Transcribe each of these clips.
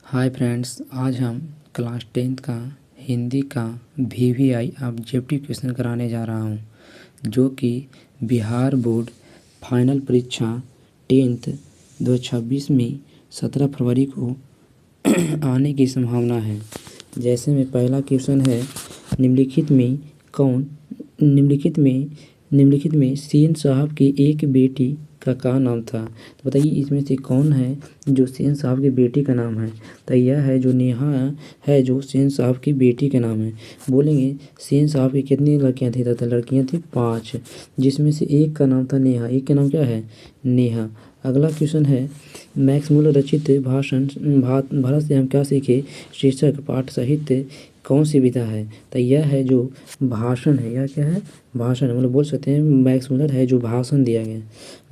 Hi friends, आज हम class 10th का हिंदी का VVI ऑब्जेक्टिव क्वेश्चन कराने जा रहा हूँ, जो कि बिहार बोर्ड फाइनल परीक्षा 10th 2026 में 17 फरवरी को आने की संभावना है। जैसे में पहला क्वेश्चन है, निम्नलिखित में सेन साहब की एक बेटी का क्या नाम था। तो बताइए इसमें से कौन है जो सेन साहब की बेटी का नाम है। तो यह है जो नेहा है, जो सेन साहब की बेटी का नाम है। बोलेंगे सेन साहब की कितनी लड़कियां थी, तो लड़कियां थी 5, जिसमें से एक का नाम था नेहा। एक का नाम क्या है? नेहा। अगला क्वेश्चन है, मैक्स मूलर रचित भाषण भारत से हम क्या सीखे शीर्षक पाठ साहित्य कौन सी विधा है। तो यह है जो भाषण है। यह क्या है? भाषण है। मतलब बोल सकते हैं मैक्स मूलर है जो भाषण दिया गया।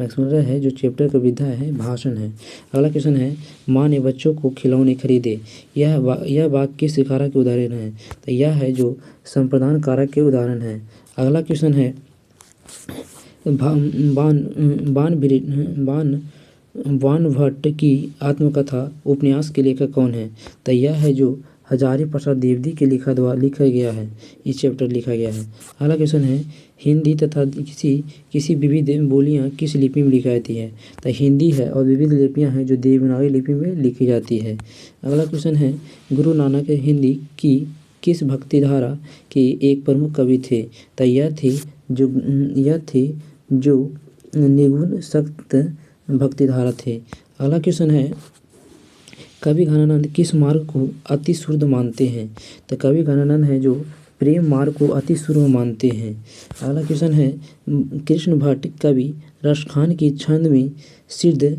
मैक्स मूलर है जो चैप्टर का विधा है, भाषण है। अगला क्वेश्चन है, माँ ने बच्चों को खिलौने खरीदे। यह वाक्य किस कारक के उदाहरण है। तो यह है जो संप्रदान कारक के उदाहरण है। अगला क्वेश्चन है, बाणभट्ट की आत्मकथा उपन्यास के लेखक कौन है। तो यह है जो हजारी प्रसाद द्विवेदी के लिखा गया है, इस चैप्टर लिखा गया है। अगला क्वेश्चन है, हिंदी तथा किसी विविध बोलियां किस लिपि में लिखी जाती है। तो हिंदी है और विविध लिपियां हैं जो देवनागरी लिपि में लिखी जाती है। अगला क्वेश्चन है, गुरु नानक हिंदी की किस भक्तिधारा के एक प्रमुख कवि थे। तो यह थी जो निगुण सक्त भक्तिधारा थे। अगला क्वेश्चन है, कवि घनानंद किस मार्ग को अति शुद्ध मानते हैं। तो कवि घनानंद है जो प्रेम मार्ग को अति शुद्ध मानते हैं। अगला क्वेश्चन है, कृष्ण भट्ट कवि रसखान की छंद में सिद्ध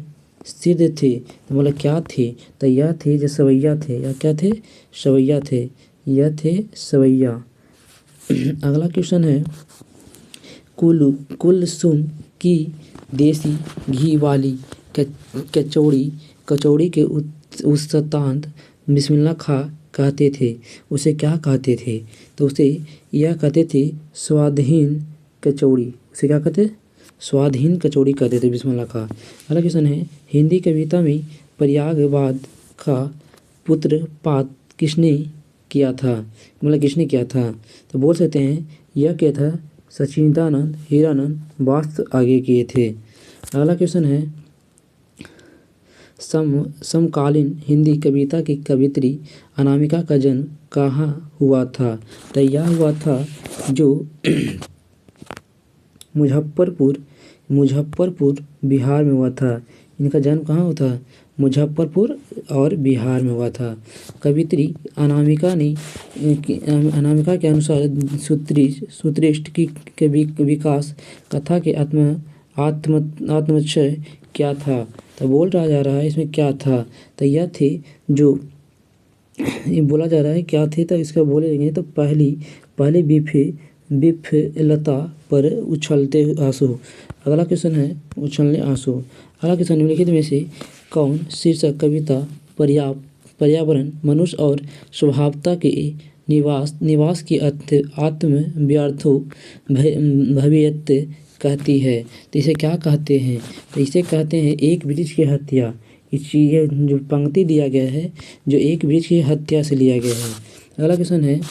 थे। तो मतलब क्या थे। तो यह थे जो सवैया थे। यह क्या थे? सवैया थे। यह थे सवैया। अगला क्वेश्चन है, कुलसुम की देसी घी वाली कचौड़ी के उस्ताद बिस्मिल्लाह खां कहते थे। उसे क्या कहते थे। तो उसे यह कहते थे स्वादहीन कचौड़ी। उसे क्या कहते? स्वादहीन कचौड़ी कहते थे बिस्मिल्लाह खां। अगला क्वेश्चन है, हिंदी कविता में पर्यायवाद का पुत्रपात किसने किया था। मतलब किसने किया था। तो बोल सकते हैं यह क्या था? सच्चिदानंद हीरानंद वास्त आगे किए थे। अगला क्वेश्चन है, समकालीन हिंदी कविता की कवियत्री अनामिका का जन्म कहाँ हुआ था। तो यह हुआ था जो मुजफ्फरपुर बिहार में हुआ था। इनका जन्म कहाँ हुआ था? मुजफ्फरपुर और बिहार में हुआ था। कवियत्री अनामिका के अनुसार सूत्रेष्ट के विकास कथा के आत्मचय क्या था। तो बोल रहा जा रहा है इसमें क्या था। तो यह थे जो ये बोला जा रहा है क्या थे। तो इसका बोलेंगे तो पहले बिफ लता पर उछलते आंसू। अगला क्वेश्चन है, उछलने आंसू। अगला क्वेश्चन, निम्नलिखित में से कौन शीर्षक कविता पर्यावरण मनुष्य और स्वभावता के निवास की आत्म व्यर्थो भवियत कहती है। तो इसे क्या कहते हैं। तो इसे कहते हैं एक वृक्ष की हत्या। ये जो पंक्ति दिया गया है जो एक वृक्ष की हत्या से लिया गया है। अगला क्वेश्चन है,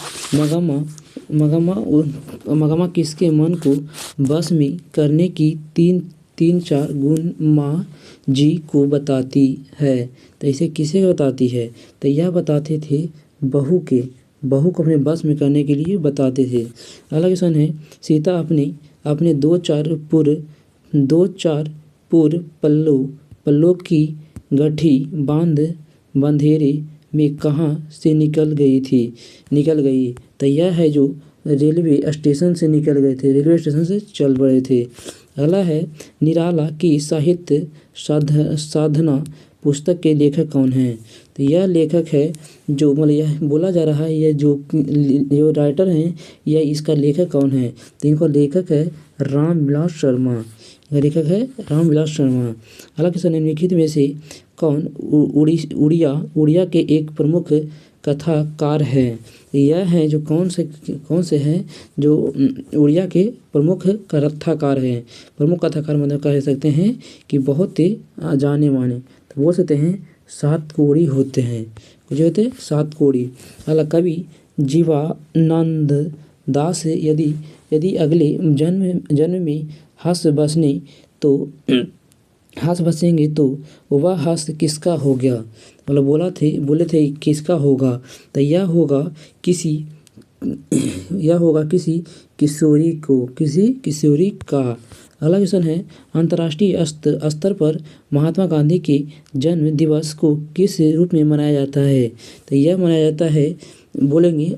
मगमा किसके मन को बस में करने की तीन चार गुण माँ जी को बताती है। तो इसे किसे बताती है। तो यह बताते थे बहू को अपने बस में करने के लिए बताते थे। अगला क्वेश्चन है, सीता अपने दो चार पुर पल्लों की गठी बंधेरे में कहाँ से निकल गई। तो यह है जो रेलवे स्टेशन से निकल गए थे, रेलवे स्टेशन से चल पड़े थे। अगला है, निराला की साहित्य साधना पुस्तक के लेखक कौन है। तो यह लेखक है जो मतलब यह बोला जा रहा है यह जो राइटर हैं यह इसका लेखक कौन है। तो इनका लेखक है रामविलास शर्मा। अगला क्वेश्चन, निम्नलिखित में से कौन उड़िया के एक प्रमुख कथाकार है। यह है जो कौन से हैं जो उड़िया के प्रमुख कथाकार हैं। प्रमुख कथाकार मतलब कह सकते हैं कि बहुत ही जाने माने। तो बोल सकते हैं सात कोड़ी होते हैं। जो होते हैं सात कोड़ी। अगला कवि जीवानंद दास यदि यदि अगले जन्म में हंस बसने तो हंस बसेंगे तो वह हंस किसका हो गया। मतलब बोले थे किसका होगा, तो यह होगा किसी किसी किशोरी का। अगला क्वेश्चन है अंतर्राष्ट्रीय स्तर पर महात्मा गांधी के जन्म दिवस को किस रूप में मनाया जाता है। तो यह मनाया जाता है, बोलेंगे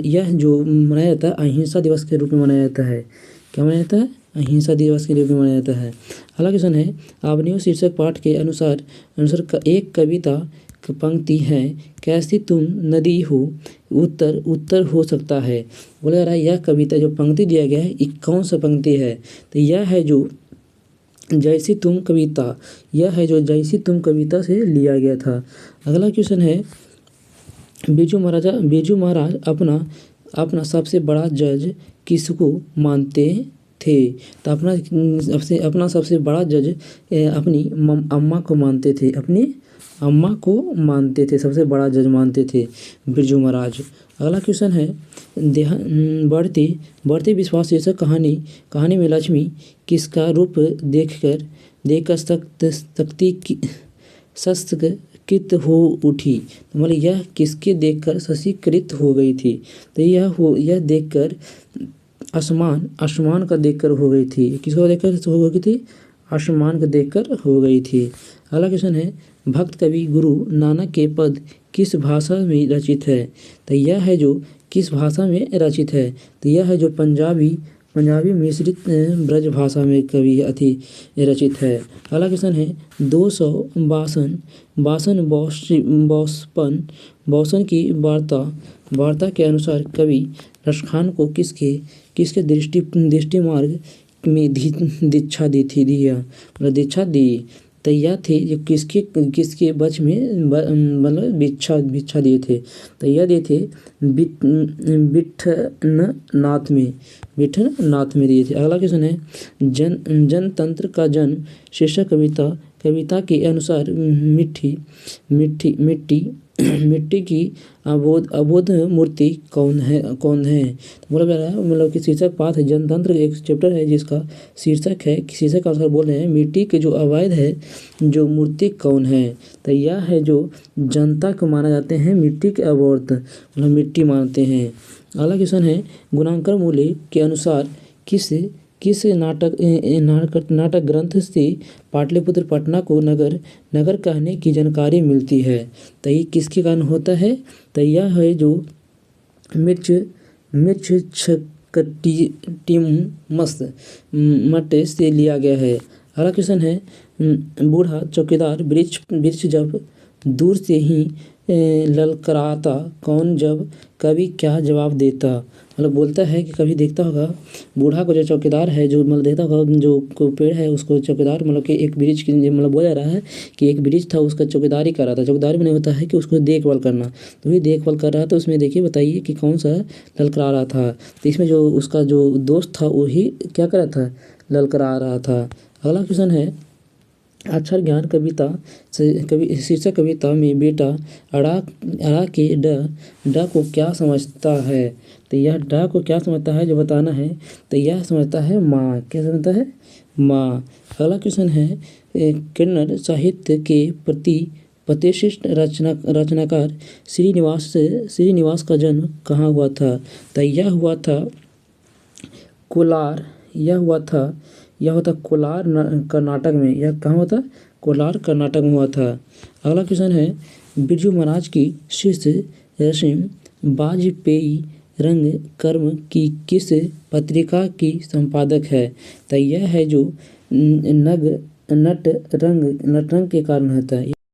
यह जो मनाया जाता है अहिंसा दिवस के रूप में मनाया जाता है। क्या मनाया जाता है? अहिंसा दिवस के रूप में मनाया जाता है। अगला क्वेश्चन है अवनियों शीर्षक पाठ के अनुसार एक कविता पंक्ति है कैसी तुम नदी हो, उत्तर हो सकता है। बोला जा रहा है यह कविता जो पंक्ति दिया गया है ये कौन सा पंक्ति है। तो यह है जो जैसी तुम कविता, यह है जो जैसी तुम कविता से लिया गया था। अगला क्वेश्चन है बिरजू महाराज अपना सबसे बड़ा जज किसको मानते थे। तो अपना सबसे बड़ा जज अपनी अम्मा को मानते थे, अपनी अम्मा को मानते थे, सबसे बड़ा जज मानते थे बिरजू महाराज। अगला क्वेश्चन है बढ़ते विश्वास शीर्षक कहानी में लक्ष्मी किसका रूप देखकर सशक्तिकृत हो उठी। मतलब यह किसके देखकर सशक्तिकृत हो गई थी। तो यह देखकर आसमान का देखकर हो गई थी। किसको देखकर हो गई थी? आसमान को देखकर हो गई थी। अगला क्वेश्चन है भक्त कवि गुरु नानक के पद किस भाषा में रचित है। तो यह है जो किस भाषा में रचित है। तो यह है जो पंजाबी मिश्रित ब्रज भाषा में कवि रचित है। अगला क्वेश्चन है 252 की वार्ता के अनुसार कवि रसखान को किसके दृष्टि मार्ग में दीक्षा दी थी मतलब दीक्षा दी। तो यह थे जो किसके बच में मतलब भिक्षा दिए थे। तो यह दिए थे विठ्ठलनाथ में दिए थे। अगला क्वेश्चन है जनतंत्र का जन्म शीर्षक कविता के अनुसार मिट्टी की अबोध मूर्ति कौन है। बोला जा रहा है मतलब कि शीर्षक पाठ है जनतंत्र एक चैप्टर है जिसका शीर्षक का अनुसार बोल रहे हैं मिट्टी के जो अवैध है जो मूर्ति कौन है। तो यह है जो जनता को माना जाते हैं मिट्टी के अबोध मतलब मिट्टी मानते हैं। अगला क्वेश्चन है गुणांकर मूल्य के अनुसार किस नाटक ग्रंथ से पाटलिपुत्र पटना को नगर कहने की जानकारी मिलती है। तो ये किसके कारण होता है। तो यह है जो मिर्च छकटिम मट से लिया गया है। अगला क्वेश्चन है बूढ़ा चौकीदार वृक्ष जब दूर से ही ललकराता कौन जब कभी क्या जवाब देता। मतलब बोलता है कि कभी देखता होगा बूढ़ा को जो चौकीदार है जो मतलब देखता होगा जो पेड़ है उसको चौकीदार मतलब कि एक वृक्ष की मतलब बोला जा रहा है कि एक वृक्ष था उसका चौकीदारी कर रहा था। चौकीदारी में नहीं होता है कि उसको देखभाल करना, तो वही देखभाल कर रहा था। उसमें देखिए बताइए कि कौन सा ललकरा रहा था। तो इसमें जो उसका जो दोस्त था वही क्या कर रहा था, ललकरा रहा था। अगला क्वेश्चन है अक्षर ज्ञान शीर्षक कविता में बेटा अड़ा के ड को क्या समझता है। तो यह ड को क्या समझता है जो बताना है। तो यह समझता है माँ। क्या समझता है? माँ। अगला क्वेश्चन है कन्नड़ साहित्य के प्रतिष्ठित रचनाकार श्रीनिवास का जन्म कहाँ हुआ था। तो यह हुआ था कोलार कर्नाटक में। यह कहाँ हुआ था? कोलार कर्नाटक में हुआ था। अगला क्वेश्चन है बिरजू महाराज की शिष्य रश्मि वाजपेयी रंग कर्म की किस पत्रिका की संपादक है। तो यह है जो नट रंग के कारण होता है।